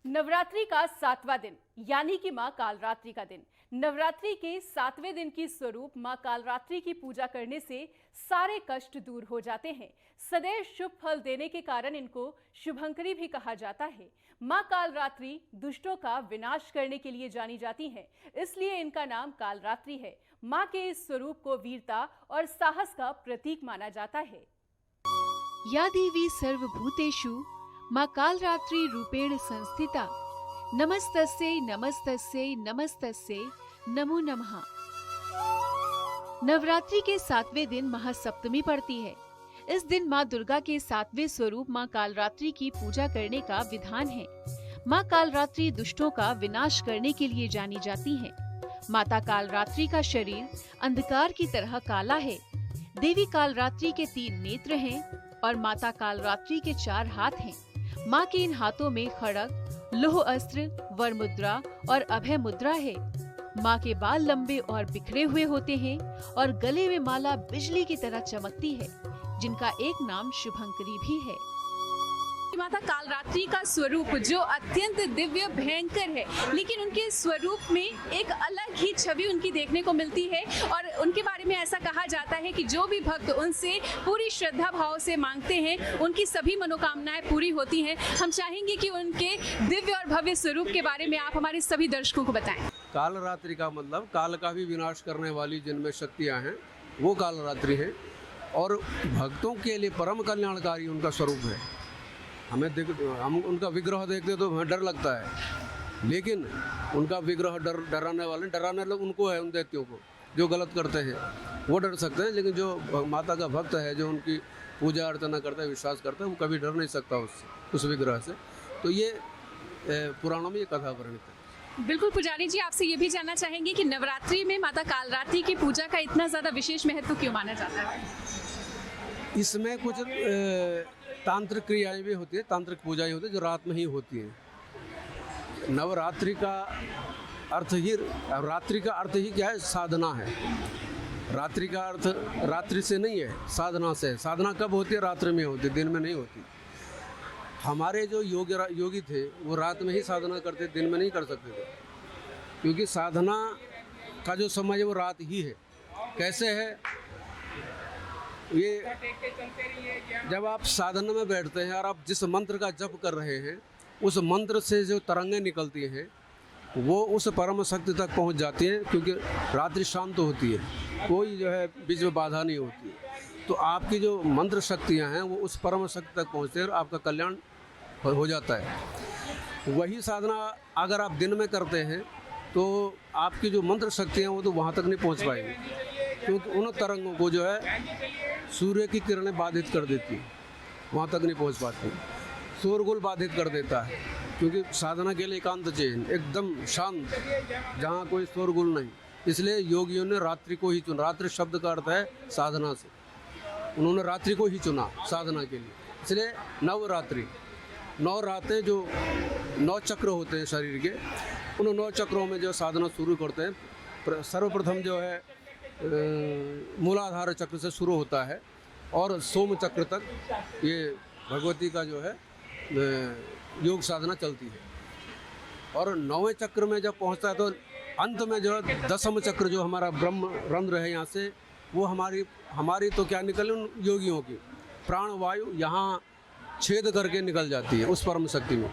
नवरात्रि का 7वां दिन यानी कि मां कालरात्रि का दिन। नवरात्रि के 7वें दिन की स्वरूप मां कालरात्रि की पूजा करने से सारे कष्ट दूर हो जाते हैं। सदैव शुभ फल देने के कारण इनको शुभंकरी भी कहा जाता है। मां कालरात्रि दुष्टों का विनाश करने के लिए जानी जाती हैं, इसलिए इनका नाम कालरात्रि है। मां के इस स्वरूप को वीरता और साहस का प्रतीक माना जाता है। या देवी सर्वभूतेषु मां कालरात्रि रूपेण संस्थिता, नमस्तस्यै नमस्तस्यै नमस्तस्यै नमो नमः। नवरात्रि के 7वें दिन महासप्तमी पड़ती है। इस दिन मां दुर्गा के 7वें स्वरूप मां कालरात्रि की पूजा करने का विधान है। मां कालरात्रि दुष्टों का विनाश करने के लिए जानी जाती हैं। माता कालरात्रि का शरीर अंधकार की तरह काला है। देवी कालरात्रि के 3 नेत्र हैं और माता कालरात्रि के 4 हाथ हैं। माँ के इन हाथों में खड़ग, लोह अस्त्र, वर मुद्रा और अभय मुद्रा है। माँ के बाल लंबे और बिखरे हुए होते हैं और गले में माला बिजली की तरह चमकती है, जिनका एक नाम शुभंकरी भी है। माता कालरात्रि का स्वरूप जो अत्यंत दिव्य भयंकर है, लेकिन उनके स्वरूप में एक अलग ही छवि उनकी देखने को मिलती है और उनके बारे में ऐसा कहा जाता है कि जो भी भक्त उनसे पूरी श्रद्धा भाव से मांगते हैं, उनकी सभी मनोकामनाएं पूरी होती हैं। हम चाहेंगे कि उनके दिव्य और भव्य स्वरूप के बारे में आप हमारे सभी दर्शकों को बताएं। कालरात्रि का मतलब काल का भी विनाश करने वाली जिनमें शक्तियाँ हैं वो कालरात्रि है और भक्तों के लिए परम कल्याणकारी उनका स्वरूप है। हम उनका विग्रह देखते तो हमें डर लगता है, लेकिन उनका विग्रह डराने लोग उनको है, उन दैत्यों को जो गलत करते हैं वो डर सकते हैं, लेकिन जो माता का भक्त है, जो उनकी पूजा अर्चना करता है, विश्वास करता है, वो कभी डर नहीं सकता उस विग्रह से। तो ये पुराणों में ये कथा वर्णित है। बिल्कुल पुजारी जी, आपसे ये भी जानना चाहेंगे कि नवरात्रि में माता कालरात्रि की पूजा का इतना ज़्यादा विशेष महत्व क्यों माना जाता है? इसमें कुछ तांत्रिक क्रियाएं भी होती है, तांत्रिक पूजाएं होती है जो रात में ही होती हैं। नवरात्रि का अर्थ ही क्या है? साधना है। रात्रि का अर्थ रात्रि से नहीं है, साधना से है। साधना कब होती है? रात्रि में होती है, दिन में नहीं होती। हमारे जो योगी थे वो रात में ही साधना करते, दिन में नहीं कर सकते थे, क्योंकि साधना का जो समय है वो रात ही है। कैसे है ये? जब आप साधना में बैठते हैं और आप जिस मंत्र का जप कर रहे हैं, उस मंत्र से जो तरंगें निकलती हैं वो उस परम शक्ति तक पहुंच जाती हैं, क्योंकि रात्रि शांत होती है, कोई जो है बीच में बाधा नहीं होती है। तो आपकी जो मंत्र शक्तियां हैं वो उस परम शक्ति तक पहुंचते हैं और आपका कल्याण हो जाता है। वही साधना अगर आप दिन में करते हैं तो आपकी जो मंत्र शक्तियाँ वो तो वहाँ तक नहीं पहुँच पाएंगी, क्योंकि उन तरंगों को जो है सूर्य की किरणें बाधित कर देती है, वहाँ तक नहीं पहुँच पाती। शोरगुल बाधित कर देता है, क्योंकि साधना के लिए एकांत चाहिए, एकदम शांत, जहाँ कोई शोरगुल नहीं। इसलिए योगियों ने रात्रि को ही चुना। रात्रि शब्द का अर्थ है साधना से, उन्होंने रात्रि को ही चुना साधना के लिए। इसलिए नवरात्रि, 9 रातें जो 9 चक्र होते हैं शरीर के, उन 9 चक्रों में जो साधना शुरू करते हैं। सर्वप्रथम जो है मूलाधार चक्र से शुरू होता है और सोम चक्र तक ये भगवती का जो है योग साधना चलती है। और 9वें चक्र में जब पहुंचता है तो अंत में जो है 10वां चक्र जो हमारा ब्रह्म रंध्र है यहाँ से, वो हमारी तो क्या निकले उन योगियों की प्राण वायु यहाँ छेद करके निकल जाती है उस परम शक्ति में।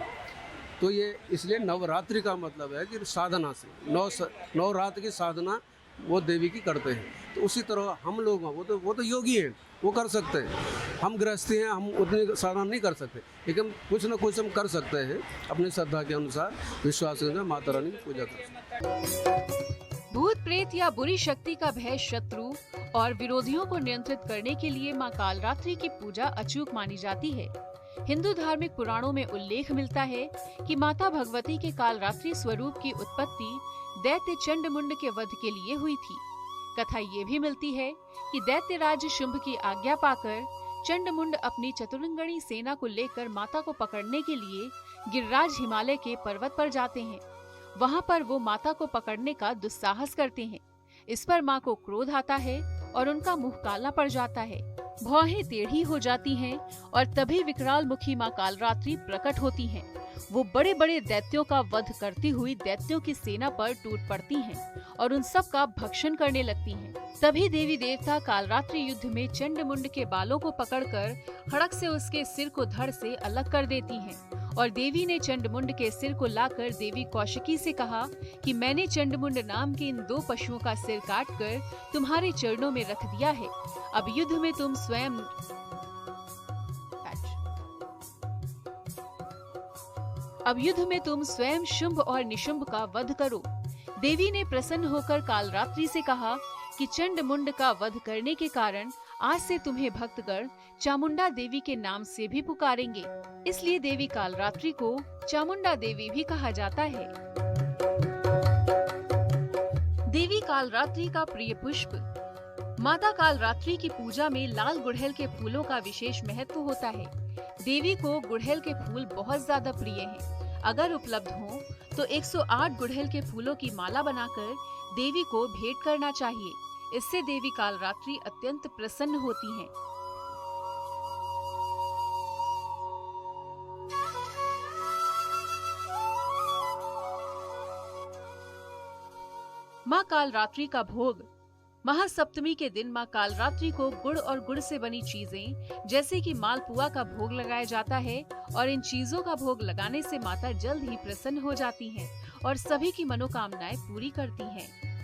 तो ये इसलिए नवरात्रि का मतलब है कि साधना से 9 रात की साधना वो देवी की करते हैं। तो उसी तरह हम लोग वो तो योगी हैं, वो कर सकते हैं। हम गृहस्थी हैं, हम उतनी साधना नहीं कर सकते, लेकिन कुछ ना कुछ हम कर सकते हैं अपनी श्रद्धा के अनुसार, विश्वास के अनुसार माता रानी की पूजा कर सकते हैं। भूत प्रेत या बुरी शक्ति का भय शत्रु और विरोधियों को नियंत्रित करने के लिए मां कालरात्रि की पूजा अचूक मानी जाती है। हिंदू धार्मिक पुराणों में उल्लेख मिलता है कि माता भगवती के कालरात्रि स्वरूप की उत्पत्ति दैत्य चंडमुंड के वध के लिए हुई थी। कथा ये भी मिलती है कि दैत्यराज शुंभ की आज्ञा पाकर चंडमुंड अपनी चतुरंगणी सेना को लेकर माता को पकड़ने के लिए गिरिराज हिमालय के पर्वत पर जाते हैं। वहाँ पर वो माता को पकड़ने का दुस्साहस करते हैं। इस पर माँ को क्रोध आता है और उनका मुंह काला पड़ जाता है। भौहें टेढ़ी हो जाती हैं और तभी विकराल मुखी माँ कालरात्रि प्रकट होती हैं। वो बड़े बड़े दैत्यों का वध करती हुई दैत्यों की सेना पर टूट पड़ती हैं और उन सब का भक्षण करने लगती हैं। तभी देवी देवता कालरात्रि युद्ध में चंडमुंड के बालों को पकड़कर खड़क से उसके सिर को धड़ से अलग कर देती हैं और देवी ने चंडमुंड के सिर को लाकर देवी कौशिकी से कहा कि मैंने चंडमुंड नाम के इन 2 पशुओं का सिर काटकर तुम्हारे चरणों में रख दिया है। अब युद्ध में तुम स्वयं शुंभ और निशुंभ का वध करो। देवी ने प्रसन्न होकर कालरात्रि से कहा कि चंडमुंड का वध करने के कारण आज से तुम्हें भक्तगण चामुंडा देवी के नाम से भी पुकारेंगे। इसलिए देवी कालरात्रि को चामुंडा देवी भी कहा जाता है। देवी कालरात्रि का प्रिय पुष्प। माता कालरात्रि की पूजा में लाल गुड़हल के फूलों का विशेष महत्व होता है। देवी को गुड़हल के फूल बहुत ज्यादा प्रिय हैं। अगर उपलब्ध हो तो 108 गुड़हल के फूलों की माला बनाकर देवी को भेंट करना चाहिए। इससे देवी कालरात्रि अत्यंत प्रसन्न होती हैं। माँ कालरात्रि का भोग। महासप्तमी के दिन माँ कालरात्रि को गुड़ और गुड़ से बनी चीजें जैसे कि मालपुआ का भोग लगाया जाता है और इन चीजों का भोग लगाने से माता जल्द ही प्रसन्न हो जाती हैं और सभी की मनोकामनाएं पूरी करती हैं।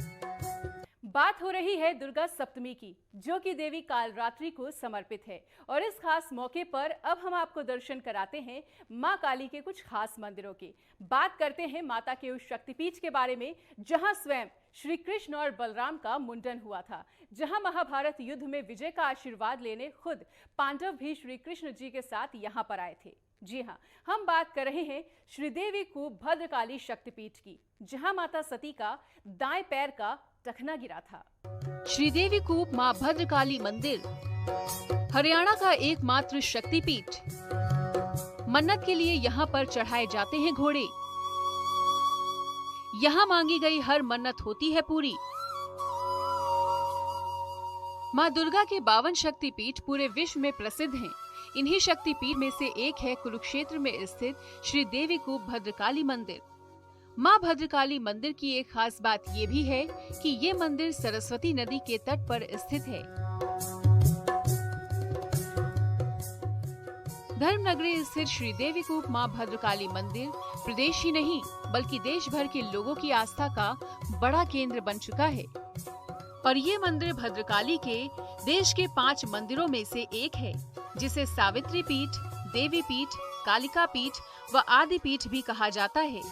बात हो रही है दुर्गा सप्तमी की, जो कि देवी कालरात्रि को समर्पित है। और इस खास मौके पर अब हम आपको दर्शन कराते हैं मां काली के कुछ खास मंदिरों की। बात करते हैं माता के उस शक्तिपीठ के बारे में जहां स्वयं श्री कृष्ण और बलराम का मुंडन हुआ था, जहां महाभारत युद्ध में विजय का आशीर्वाद लेने खुद पांडव भी श्री कृष्ण जी के साथ यहां पर आए थे। जी हाँ, हम बात कर रहे हैं श्रीदेवी कूप भद्रकाली शक्तिपीठ की, जहां माता सती का दाएं पैर का टखना गिरा था। श्रीदेवी कूप मां भद्रकाली मंदिर हरियाणा का एकमात्र शक्तिपीठ। मन्नत के लिए यहाँ पर चढ़ाए जाते हैं घोड़े। यहाँ मांगी गई हर मन्नत होती है पूरी। माँ दुर्गा के 52 शक्तिपीठ पूरे विश्व में प्रसिद्ध हैं। इन्हीं शक्तिपीठ में से एक है कुरुक्षेत्र में स्थित श्री देवी कूप भद्रकाली मंदिर। माँ भद्रकाली मंदिर की एक खास बात ये भी है कि ये मंदिर सरस्वती नदी के तट पर स्थित है। धर्मनगरी स्थित श्री देवी कूप माँ भद्रकाली मंदिर प्रदेश ही नहीं बल्कि देश भर के लोगों की आस्था का बड़ा केंद्र बन चुका है। और ये मंदिर भद्रकाली के देश के 5 मंदिरों में से एक है, जिसे सावित्री पीठ, देवी पीठ, कालिका पीठ व आदि पीठ भी कहा जाता है।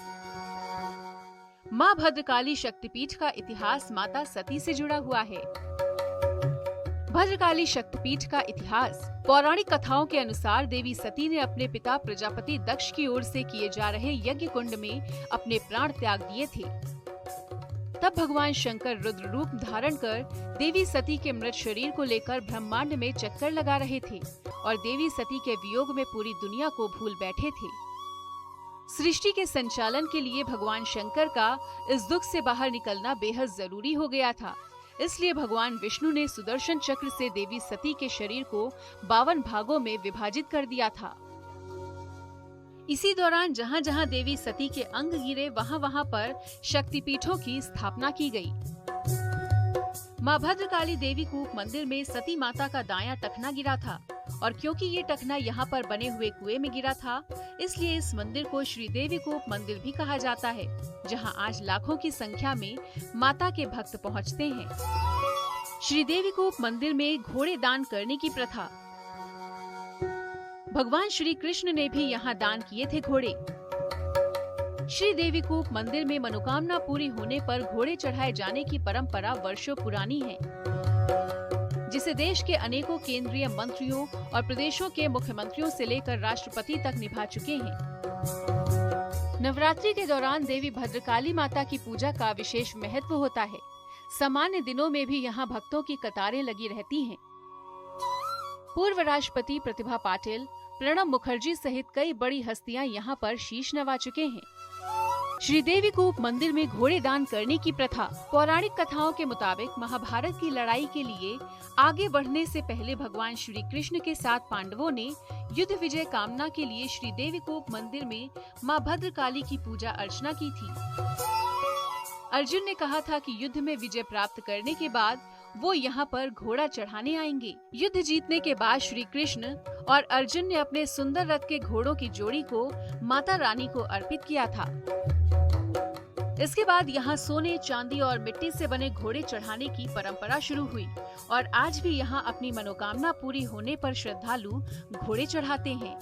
माँ भद्रकाली शक्तिपीठ का इतिहास माता सती से जुड़ा हुआ है। भद्रकाली शक्तिपीठ का इतिहास। पौराणिक कथाओं के अनुसार देवी सती ने अपने पिता प्रजापति दक्ष की ओर से किए जा रहे यज्ञ कुंड में अपने प्राण त्याग दिए थे। तब भगवान शंकर रुद्र रूप धारण कर देवी सती के मृत शरीर को लेकर ब्रह्मांड में चक्कर लगा रहे थे और देवी सती के वियोग में पूरी दुनिया को भूल बैठे थे। सृष्टि के संचालन के लिए भगवान शंकर का इस दुख से बाहर निकलना बेहद जरूरी हो गया था। इसलिए भगवान विष्णु ने सुदर्शन चक्र से देवी सती के शरीर को 52 भागों में विभाजित कर दिया था। इसी दौरान जहाँ जहाँ देवी सती के अंग गिरे वहाँ पर शक्तिपीठों की स्थापना की गई। माँ भद्रकाली देवी कूप मंदिर में सती माता का दायां टखना गिरा था और क्योंकि ये टखना यहाँ पर बने हुए कुएं में गिरा था, इसलिए इस मंदिर को श्री देवी कूप मंदिर भी कहा जाता है, जहाँ आज लाखों की संख्या में माता के भक्त पहुँचते हैं। श्री देवी कूप मंदिर में घोड़े दान करने की प्रथा। भगवान श्री कृष्ण ने भी यहाँ दान किए थे घोड़े। श्री देवी कूप मंदिर में मनोकामना पूरी होने पर घोड़े चढ़ाए जाने की परंपरा वर्षों पुरानी है, जिसे देश के अनेकों केंद्रीय मंत्रियों और प्रदेशों के मुख्यमंत्रियों से लेकर राष्ट्रपति तक निभा चुके हैं। नवरात्रि के दौरान देवी भद्रकाली माता की पूजा का विशेष महत्व होता है। सामान्य दिनों में भी यहाँ भक्तों की कतारें लगी रहती हैं। पूर्व राष्ट्रपति प्रतिभा पाटिल, प्रणब मुखर्जी सहित कई बड़ी हस्तियां यहाँ पर शीश नवा चुके हैं। श्री देवीकूप मंदिर में घोड़े दान करने की प्रथा। पौराणिक कथाओं के मुताबिक महाभारत की लड़ाई के लिए आगे बढ़ने से पहले भगवान श्री कृष्ण के साथ पांडवों ने युद्ध विजय कामना के लिए श्री देवीकूप मंदिर में मां भद्रकाली की पूजा अर्चना की थी। अर्जुन ने कहा था कि युद्ध में विजय प्राप्त करने के बाद वो यहाँ पर घोड़ा चढ़ाने आएंगे। युद्ध जीतने के बाद श्री कृष्ण और अर्जुन ने अपने सुंदर रथ के घोड़ों की जोड़ी को माता रानी को अर्पित किया था। इसके बाद यहाँ सोने, चांदी और मिट्टी से बने घोड़े चढ़ाने की परंपरा शुरू हुई और आज भी यहाँ अपनी मनोकामना पूरी होने पर श्रद्धालु घोड़े चढ़ाते हैं।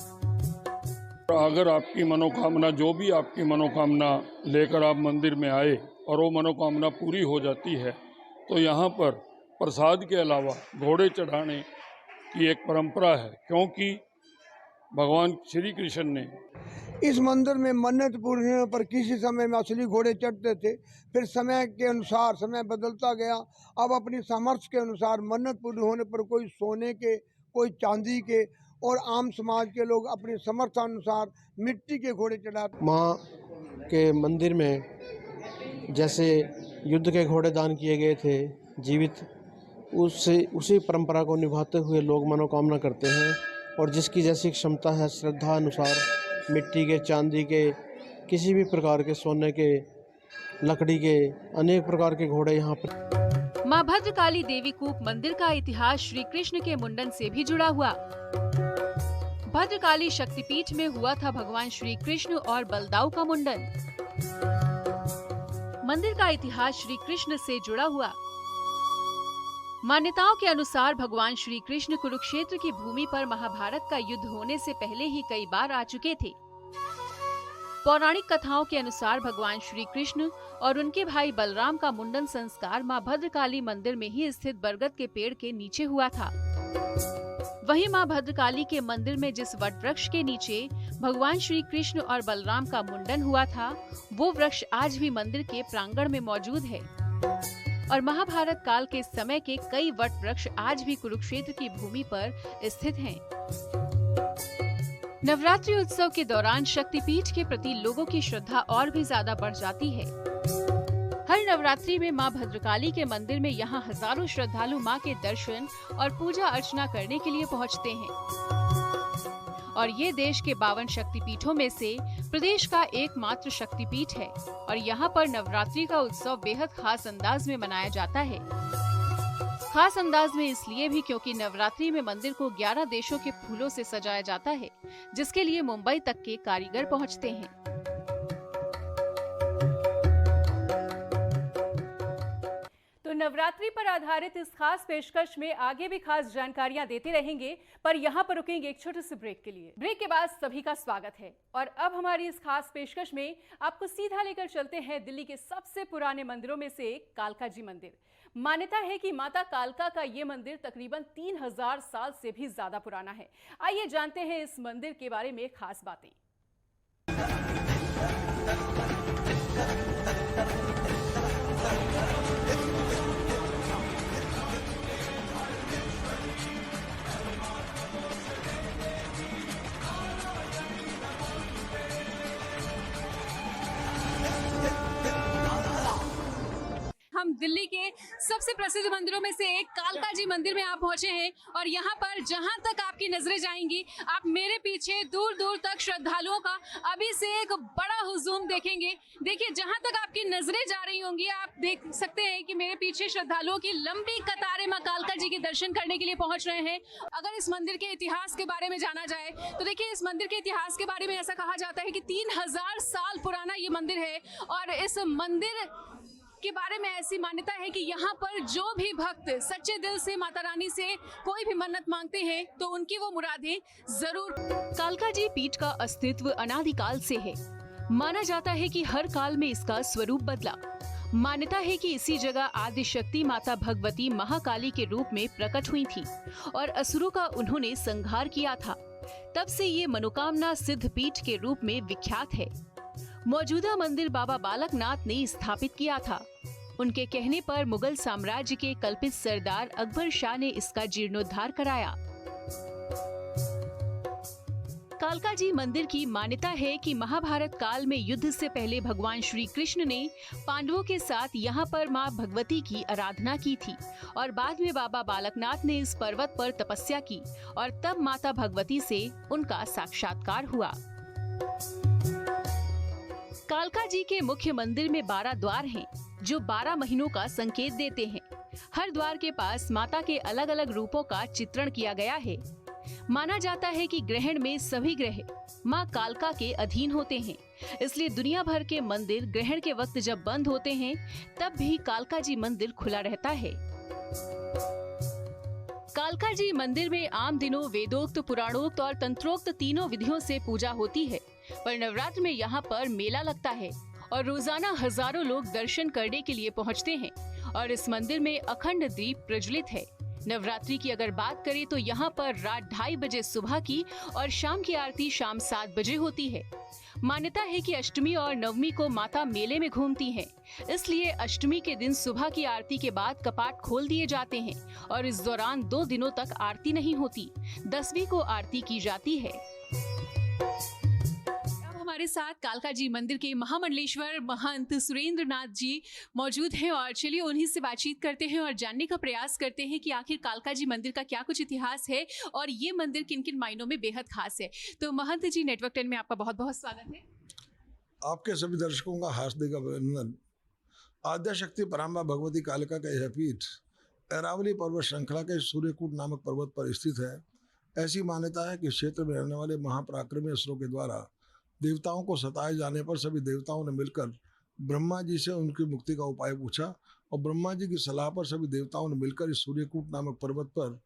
अगर आपकी मनोकामना, जो भी आपकी मनोकामना लेकर आप मंदिर में आए और वो मनोकामना पूरी हो जाती है, तो यहाँ पर प्रसाद के अलावा घोड़े चढ़ाने की एक परंपरा है, क्योंकि भगवान श्री कृष्ण ने इस मंदिर में मन्नत पूरी होने पर किसी समय में असली घोड़े चढ़ते थे। फिर समय के अनुसार समय बदलता गया। अब अपनी सामर्थ्य के अनुसार मन्नत पूरी होने पर कोई सोने के, कोई चांदी के और आम समाज के लोग अपने सामर्थ्य अनुसार मिट्टी के घोड़े चढ़ाते। माँ के मंदिर में जैसे युद्ध के घोड़े दान किए गए थे, जीवित उसी परंपरा को निभाते हुए लोग मनोकामना करते हैं और जिसकी जैसी क्षमता है श्रद्धा अनुसार मिट्टी के, चांदी के, किसी भी प्रकार के, सोने के, लकड़ी के, अनेक प्रकार के घोड़े यहाँ पर। मां भद्रकाली देवीकूप मंदिर का इतिहास श्री कृष्ण के मुंडन से भी जुड़ा हुआ। भद्रकाली शक्तिपीठ में हुआ था भगवान श्री कृष्ण और बलदाऊ का मुंडन। मंदिर का इतिहास श्री कृष्ण से जुड़ा हुआ। मान्यताओं के अनुसार भगवान श्री कृष्ण कुरुक्षेत्र की भूमि पर महाभारत का युद्ध होने से पहले ही कई बार आ चुके थे। पौराणिक कथाओं के अनुसार भगवान श्री कृष्ण और उनके भाई बलराम का मुंडन संस्कार मां भद्रकाली मंदिर में ही स्थित बरगद के पेड़ के नीचे हुआ था। वहीं मां भद्रकाली के मंदिर में जिस वट वृक्ष के नीचे भगवान श्री कृष्ण और बलराम का मुंडन हुआ था, वो वृक्ष आज भी मंदिर के प्रांगण में मौजूद है और महाभारत काल के समय के कई वट वृक्ष आज भी कुरुक्षेत्र की भूमि पर स्थित हैं। नवरात्रि उत्सव के दौरान शक्तिपीठ के प्रति लोगों की श्रद्धा और भी ज्यादा बढ़ जाती है। हर नवरात्रि में मां भद्रकाली के मंदिर में यहाँ हजारों श्रद्धालु मां के दर्शन और पूजा अर्चना करने के लिए पहुँचते हैं और ये देश के 52 शक्तिपीठों में से प्रदेश का एकमात्र शक्तिपीठ है और यहाँ पर नवरात्रि का उत्सव बेहद खास अंदाज में मनाया जाता है। खास अंदाज में इसलिए भी क्योंकि नवरात्रि में मंदिर को 11 देशों के फूलों से सजाया जाता है, जिसके लिए मुंबई तक के कारीगर पहुँचते हैं। तो नवरात्रि पर आधारित इस खास पेशकश में आगे भी खास जानकारियां देते रहेंगे, पर यहाँ पर रुकेंगे एक छोटे से ब्रेक के लिए। ब्रेक के बाद सभी का स्वागत है और अब हमारी इस खास पेशकश में आपको सीधा लेकर चलते हैं दिल्ली के सबसे पुराने मंदिरों में से एक कालका जी मंदिर। मान्यता है कि माता कालका का ये मंदिर तकरीबन 3000 साल से भी ज्यादा पुराना है। आइए जानते हैं इस मंदिर के बारे में खास बातें। हम दिल्ली के सबसे प्रसिद्ध मंदिरों में से एक कालका जी मंदिर में आप पहुंचे हैं और यहाँ पर जहाँ तक आपकी नजरें जाएंगी, आप मेरे पीछे दूर दूर तक श्रद्धालुओं का अभी से एक बड़ा हुजूम देखेंगे। देखिए, जहाँ तक आपकी नजरें जा रही होंगी, आप देख सकते हैं कि मेरे पीछे श्रद्धालुओं की लंबी कतारें मां कालका जी के दर्शन करने के लिए पहुंच रहे हैं। अगर इस मंदिर के इतिहास के बारे में जाना जाए तो देखिए, इस मंदिर के इतिहास के बारे में ऐसा कहा जाता है कि 3000 साल पुराना ये मंदिर है और इस मंदिर के बारे में ऐसी मान्यता है कि यहाँ पर जो भी भक्त सच्चे दिल से माता रानी से कोई भी मन्नत मांगते हैं तो उनकी वो मुरादें जरूर। कालका जी पीठ का अस्तित्व अनादिकाल से है। माना जाता है कि हर काल में इसका स्वरूप बदला। मान्यता है कि इसी जगह आदि शक्ति माता भगवती महाकाली के रूप में प्रकट हुई थी और असुरों का उन्होंने संहार किया था। तब से ये मनोकामना सिद्ध पीठ के रूप में विख्यात है। मौजूदा मंदिर बाबा बालकनाथ ने स्थापित किया था। उनके कहने पर मुगल साम्राज्य के कल्पित सरदार अकबर शाह ने इसका जीर्णोद्धार कराया। कालका जी मंदिर की मान्यता है कि महाभारत काल में युद्ध से पहले भगवान श्री कृष्ण ने पांडवों के साथ यहाँ पर माँ भगवती की आराधना की थी और बाद में बाबा बालकनाथ ने इस पर्वत पर तपस्या की और तब माता भगवती से उनका साक्षात्कार हुआ। कालका जी के मुख्य मंदिर में 12 द्वार हैं, जो 12 महीनों का संकेत देते हैं। हर द्वार के पास माता के अलग अलग रूपों का चित्रण किया गया है। माना जाता है कि ग्रहण में सभी ग्रह माँ कालका के अधीन होते हैं, इसलिए दुनिया भर के मंदिर ग्रहण के वक्त जब बंद होते हैं तब भी कालका जी मंदिर खुला रहता है। कालका जी मंदिर में आम दिनों वेदोक्त, पुराणोक्त और तंत्रोक्त तीनों विधियों से पूजा होती है, पर नवरात्र में यहाँ पर मेला लगता है और रोजाना हजारों लोग दर्शन करने के लिए पहुँचते हैं और इस मंदिर में अखंड दीप प्रज्वलित है। नवरात्रि की अगर बात करें तो यहाँ पर रात 2:30 बजे सुबह की और शाम की आरती शाम 7 बजे होती है। मान्यता है कि अष्टमी और नवमी को माता मेले में घूमती हैं, इसलिए अष्टमी के दिन सुबह की आरती के बाद कपाट खोल दिए जाते हैं और इस दौरान 2 दिनों तक आरती नहीं होती। 10वीं को आरती की जाती है। हमारे साथ कालका जी मंदिर के महामंडलेश्वर महंत सुरेंद्र नाथ जी मौजूद हैं और चलिए उन्हीं से बातचीत करते हैं और जानने का प्रयास करते हैं कि आखिर कालका जी मंदिर का क्या कुछ इतिहास है और ये मंदिर किन किन मायनों में बेहद खास है। तो महंत जी, नेटवर्क 10 में आपका बहुत बहुत स्वागत है। आपके सभी दर्शकों का हार्दिक अभिनंदन। आद्याशक्ति पराम्बा भगवती कालिका का यह पीठ अरावली पर्वत श्रृंखला के सूर्यकूट नामक पर्वत पर स्थित है। ऐसी मान्यता है कि क्षेत्र में रहने वाले महापराक्रमी असुरों के द्वारा देवताओं को सताए जाने पर सभी देवताओं ने मिलकर ब्रह्मा जी से उनकी मुक्ति का उपाय पूछा और ब्रह्मा जी की सलाह पर सभी देवताओं ने मिलकर इस सूर्यकूट नामक पर्वत पर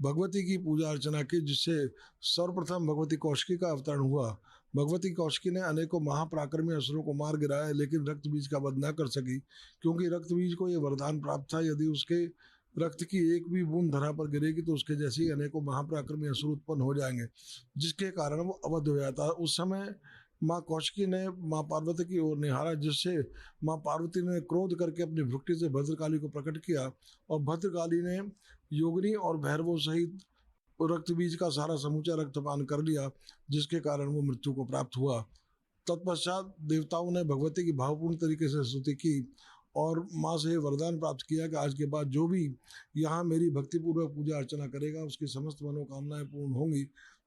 भगवती की पूजा अर्चना की, जिससे सर्वप्रथम भगवती कौशिकी का अवतरण हुआ। भगवती कौशिकी ने अनेकों महापराक्रमी असुरों को मार गिराया, लेकिन रक्त बीज का वध न कर सकी, क्योंकि रक्त बीज को यह वरदान प्राप्त था, यदि उसके रक्त की एक भी बूंद धरा पर गिरेगी तो उसके जैसे ही अनेकों महापराक्रमी असुर उत्पन्न हो जाएंगे, जिसके कारण वो अवध हो जाता है। उस समय माँ कौशिकी ने माँ पार्वती की ओर निहारा, जिससे माँ पार्वती ने क्रोध करके अपनी भुक्ति से भद्रकाली को प्रकट किया और भद्रकाली ने योगिनी और भैरवों सहित रक्त बीज का सारा समूचा रक्तपान कर लिया, जिसके कारण वो मृत्यु को प्राप्त हुआ। तत्पश्चात देवताओं ने भगवती की भावपूर्ण तरीके से स्तुति की और माँ से वरदान प्राप्त किया कि आज के बाद जो भी यहाँ मेरी भक्तिपूर्वक पूजा अर्चना करेगा उसकी समस्त मनोकामनाएं पूर्ण होंगी।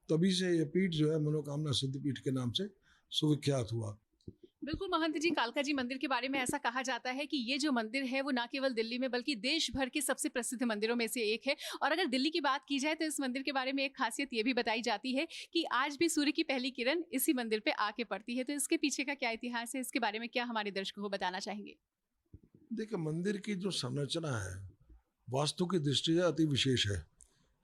तभी से ये पीठ जो है मनोकामना सिद्ध पीठ के नाम से सुविख्यात हुआ। बिल्कुल महंत जी, कालका जी मंदिर के बारे में ऐसा कहा जाता है कि ये जो मंदिर है वो न केवल दिल्ली में बल्कि देश भर के सबसे प्रसिद्ध मंदिरों में से एक है। और अगर दिल्ली की बात की जाए तो इस मंदिर के बारे में एक खासियत ये भी बताई जाती है कि आज भी सूर्य की पहली किरण इसी मंदिर पे आके पड़ती है। तो इसके पीछे का क्या इतिहास है, इसके बारे में क्या हमारे दर्शकों को बताना चाहेंगे? देखिए, मंदिर की जो संरचना है वास्तु की दृष्टि से अति विशेष है,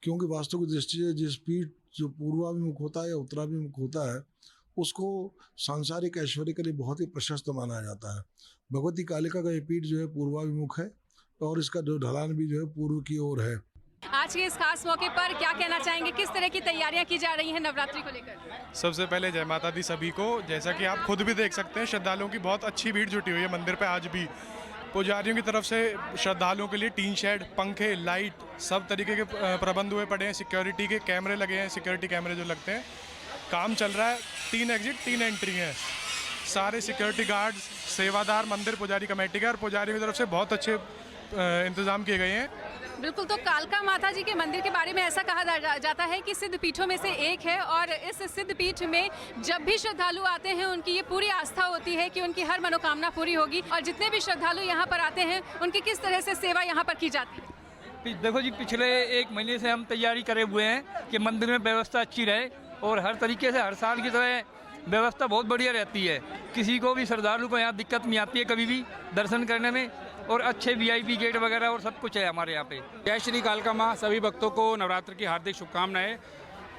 क्योंकि वास्तु की दृष्टि से जिस पीठ जो पूर्वाभिमुख होता है या उत्तराभिमुख होता है उसको सांसारिक ऐश्वर्य के लिए बहुत ही प्रशस्त माना जाता है। भगवती कालिका का ये पीठ जो है पूर्वाभिमुख है और इसका जो ढलान भी जो है पूर्व की ओर है। आज के इस खास मौके पर क्या कहना चाहेंगे, किस तरह की तैयारियां की जा रही हैं नवरात्रि को लेकर? सबसे पहले जय माता दी सभी को। जैसा कि आप खुद भी देख सकते हैं, श्रद्धालुओं की बहुत अच्छी भीड़ जुटी हुई है मंदिर पे। आज भी पुजारियों की तरफ से श्रद्धालुओं के लिए टीन शेड, पंखे, लाइट सब तरीके के प्रबंध हुए पड़े हैं। सिक्योरिटी के कैमरे लगे हैं, सिक्योरिटी कैमरे जो लगते हैं, काम चल रहा है। 3 एग्जिट 3 एंट्री हैं। सारे सिक्योरिटी गार्ड्स, सेवादार मंदिर पुजारी कमेटी के और पुजारियों की तरफ से बहुत अच्छे इंतजाम किए गए हैं। बिल्कुल। तो कालका माता जी के मंदिर के बारे में ऐसा कहा जाता है कि सिद्ध पीठों में से एक है और इस सिद्ध पीठ में जब भी श्रद्धालु आते हैं उनकी ये पूरी आस्था होती है कि उनकी हर मनोकामना पूरी होगी। और जितने भी श्रद्धालु यहाँ पर आते हैं उनकी किस तरह से सेवा यहाँ पर की जाती है? देखो जी, पिछले 1 महीने से हम तैयारी करे हुए हैं कि मंदिर में व्यवस्था अच्छी रहे और हर तरीके से हर साल की तरह व्यवस्था बहुत बढ़िया रहती है। किसी को भी श्रद्धालु को यहाँ दिक्कत नहीं आती है कभी भी दर्शन करने में, और अच्छे VIP गेट वगैरह और सब कुछ है हमारे यहाँ पे। जय श्री कालका माँ। सभी भक्तों को नवरात्र की हार्दिक शुभकामनाएं।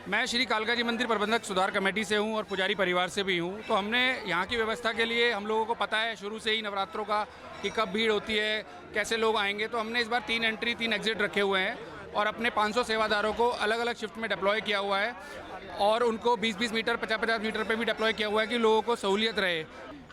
मैं श्री कालका जी मंदिर प्रबंधक सुधार कमेटी से हूँ और पुजारी परिवार से भी हूँ। तो हमने यहाँ की व्यवस्था के लिए, हम लोगों को पता है शुरू से ही नवरात्रों का कि कब भीड़ होती है, कैसे लोग आएंगे, तो हमने इस बार 3 एंट्री 3 एग्जिट रखे हुए हैं और अपने 500 सेवादारों को अलग अलग शिफ्ट में डिप्लॉय किया हुआ है और उनको 20-20 मीटर 50-50 मीटर पे भी डिप्लॉय किया हुआ है कि लोगों को सहूलियत रहे।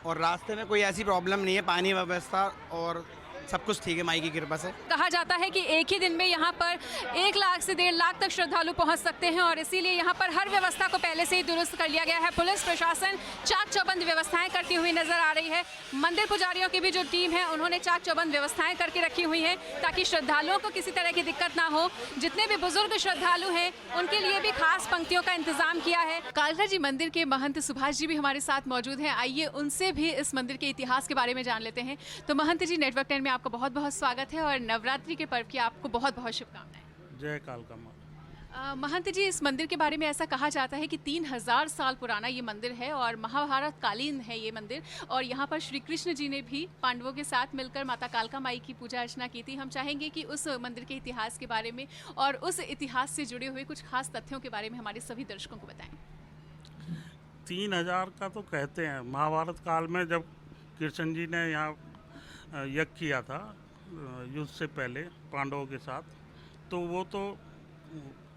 और रास्ते में कोई ऐसी प्रॉब्लम नहीं है, पानी व्यवस्था और सब कुछ ठीक है माई की कृपा से। कहा जाता है कि एक ही दिन में यहाँ पर 1 लाख से 1.5 लाख तक श्रद्धालु पहुँच सकते हैं और इसीलिए यहाँ पर हर व्यवस्था को पहले से ही दुरुस्त कर लिया गया है। पुलिस प्रशासन चाक चौबंद व्यवस्थाएं करती हुई नजर आ रही है। मंदिर पुजारियों की भी जो टीम है उन्होंने चाक चौबंद व्यवस्थाएं करके रखी हुई हैं ताकि श्रद्धालुओं को किसी तरह की दिक्कत ना हो। जितने भी बुजुर्ग श्रद्धालु हैं उनके लिए भी खास पंक्तियों का इंतजाम किया है। कालका जी मंदिर के महंत सुभाष जी भी हमारे साथ मौजूद हैं। आइए उनसे भी इस मंदिर के इतिहास के बारे में जान लेते हैं। तो महंत जी, नेटवर्क 10 में आपका बहुत बहुत स्वागत है और नवरात्रि के पर्व की आपको बहुत बहुत शुभकामनाएं। जय कालका माँ। महंत जी, इस मंदिर के बारे में ऐसा कहा जाता है कि 3000 साल पुराना ये मंदिर है और महाभारत कालीन है ये मंदिर और यहाँ पर श्री कृष्ण जी ने भी पांडवों के साथ मिलकर माता कालका माई की पूजा अर्चना की थी। हम चाहेंगे कि उस मंदिर के इतिहास के बारे में और उस इतिहास से जुड़े हुए कुछ खास तथ्यों के बारे में हमारे सभी दर्शकों को बताएं। 3000 का तो कहते हैं। महाभारत काल में जब कृष्ण जी ने यहाँ यज्ञ किया था युद्ध से पहले पांडवों के साथ, तो वो तो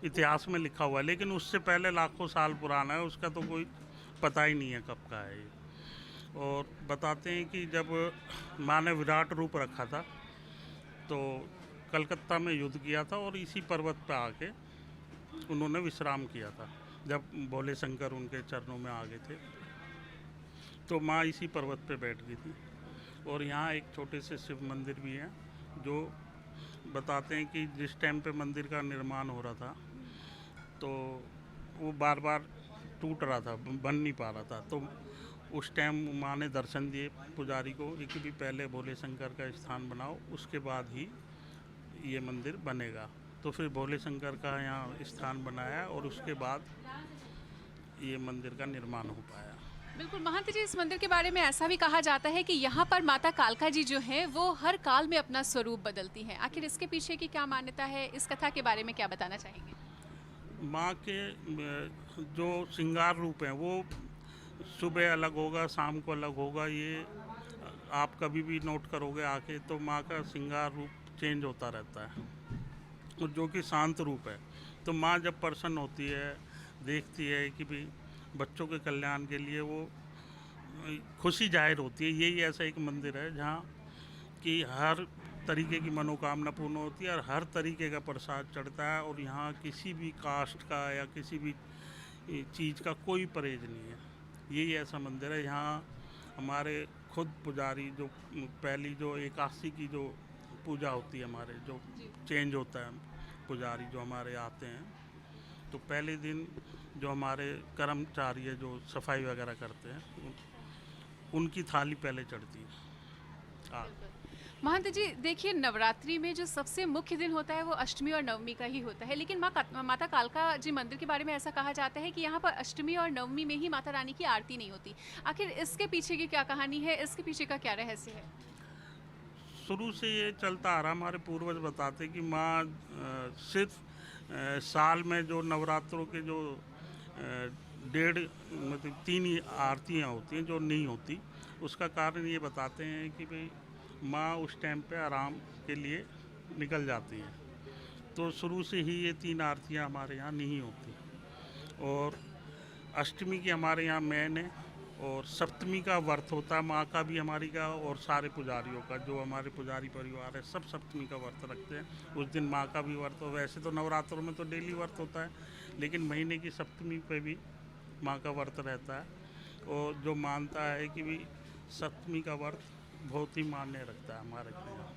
इतिहास में लिखा हुआ है, लेकिन उससे पहले लाखों साल पुराना है, उसका तो कोई पता ही नहीं है कब का है ये। और बताते हैं कि जब माँ ने विराट रूप रखा था तो कलकत्ता में युद्ध किया था और इसी पर्वत पर आके उन्होंने विश्राम किया था। जब भोले शंकर उनके चरणों में आ गए थे तो माँ इसी पर्वत पे बैठ गई थी। और यहाँ एक छोटे से शिव मंदिर भी है जो बताते हैं कि जिस टाइम पे मंदिर का निर्माण हो रहा था तो वो बार बार टूट रहा था, बन नहीं पा रहा था। तो उस टाइम माँ ने दर्शन दिए पुजारी को कि भी पहले भोले शंकर का स्थान बनाओ, उसके बाद ही ये मंदिर बनेगा। तो फिर भोले शंकर का यहाँ स्थान बनाया और उसके बाद ये मंदिर का निर्माण हो पाया। बिल्कुल महंत जी, इस मंदिर के बारे में ऐसा भी कहा जाता है कि यहाँ पर माता कालका जी जो हैं वो हर काल में अपना स्वरूप बदलती हैं। आखिर इसके पीछे की क्या मान्यता है, इस कथा के बारे में क्या बताना चाहेंगे? माँ के जो श्रृंगार रूप हैं वो सुबह अलग होगा, शाम को अलग होगा। ये आप कभी भी नोट करोगे आके तो माँ का श्रृंगार रूप चेंज होता रहता है, और जो कि शांत रूप है। तो माँ जब प्रसन्न होती है, देखती है कि भाई बच्चों के कल्याण के लिए वो खुशी जाहिर होती है। यही ऐसा एक मंदिर है जहाँ कि हर तरीके की मनोकामना पूर्ण होती है और हर तरीके का प्रसाद चढ़ता है। और यहाँ किसी भी कास्ट का या किसी भी चीज़ का कोई परहेज नहीं है। यही ऐसा मंदिर है। यहाँ हमारे खुद पुजारी जो पहली जो एकादशी की जो पूजा होती है, हमारे जो चेंज होता है पुजारी जो हमारे आते हैं, तो पहले दिन जो हमारे कर्मचारी है जो सफाई वगैरह करते हैं उनकी थाली पहले चढ़ती है। महंत जी देखिए, नवरात्रि में जो सबसे मुख्य दिन होता है वो अष्टमी और नवमी का ही होता है, लेकिन माता कालका जी मंदिर के बारे में ऐसा कहा जाता है कि यहाँ पर अष्टमी और नवमी में ही माता रानी की आरती नहीं होती। आखिर इसके पीछे की क्या कहानी है, इसके पीछे का क्या रहस्य है? शुरू से ये चलता आ रहा, हमारे पूर्वज बताते कि माँ सिर्फ साल में जो नवरात्रों के जो 1.5 मतलब 3 ही आरतियाँ होती हैं जो नहीं होती, उसका कारण ये बताते हैं कि भाई माँ उस टाइम पे आराम के लिए निकल जाती हैं। तो शुरू से ही ये 3 आरतियाँ हमारे यहाँ नहीं होती। और अष्टमी की हमारे यहाँ मेन है और सप्तमी का व्रत होता है माँ का भी, हमारी का और सारे पुजारियों का। जो हमारे पुजारी परिवार है सब सप्तमी का व्रत रखते हैं। उस दिन माँ का भी व्रत हो। वैसे तो नवरात्रों में तो डेली व्रत होता है, लेकिन महीने की सप्तमी पे भी माँ का व्रत रहता है। और जो मानता है कि भी सप्तमी का व्रत बहुत ही मान्य रखता है हमारे यहाँ।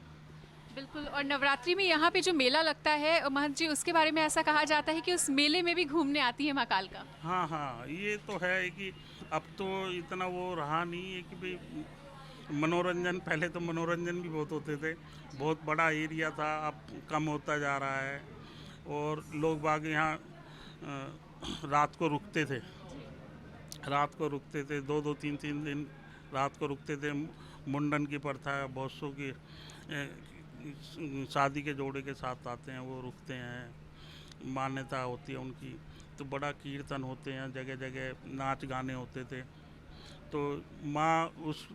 बिल्कुल। और नवरात्रि में यहाँ पे जो मेला लगता है महंत जी, उसके बारे में ऐसा कहा जाता है कि उस मेले में भी घूमने आती है माँ कालका। हाँ हाँ, ये तो है कि अब तो इतना वो रहा नहीं है कि भाई मनोरंजन, पहले तो मनोरंजन भी बहुत होते थे, बहुत बड़ा एरिया था, अब कम होता जा रहा है। और लोग बाग यहाँ रात को रुकते थे, 2-2 3-3 दिन रात को रुकते थे। मुंडन की प्रथा है, बहुत सौ की शादी के जोड़े के साथ आते हैं, वो रुकते हैं, मान्यता होती है उनकी। तो बड़ा कीर्तन होते हैं, जगह जगह नाच गाने होते थे। तो माँ उस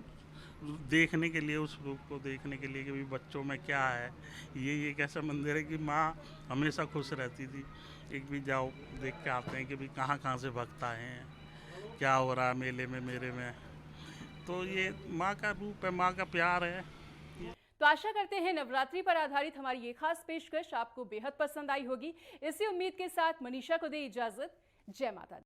देखने के लिए, उस रूप को देखने के लिए कि भी बच्चों में क्या है, ये एक ऐसा मंदिर है कि माँ हमेशा खुश रहती थी। एक भी जाओ देख के आते हैं कि भी कहाँ से भक्त आए हैं, क्या हो रहा है मेले में मेरे में। तो ये माँ का रूप है, माँ का प्यार है। तो आशा करते हैं नवरात्रि पर आधारित हमारी ये खास पेशकश आपको बेहद पसंद आई होगी। इसी उम्मीद के साथ मनीषा को दे इजाजत। जय माता दी।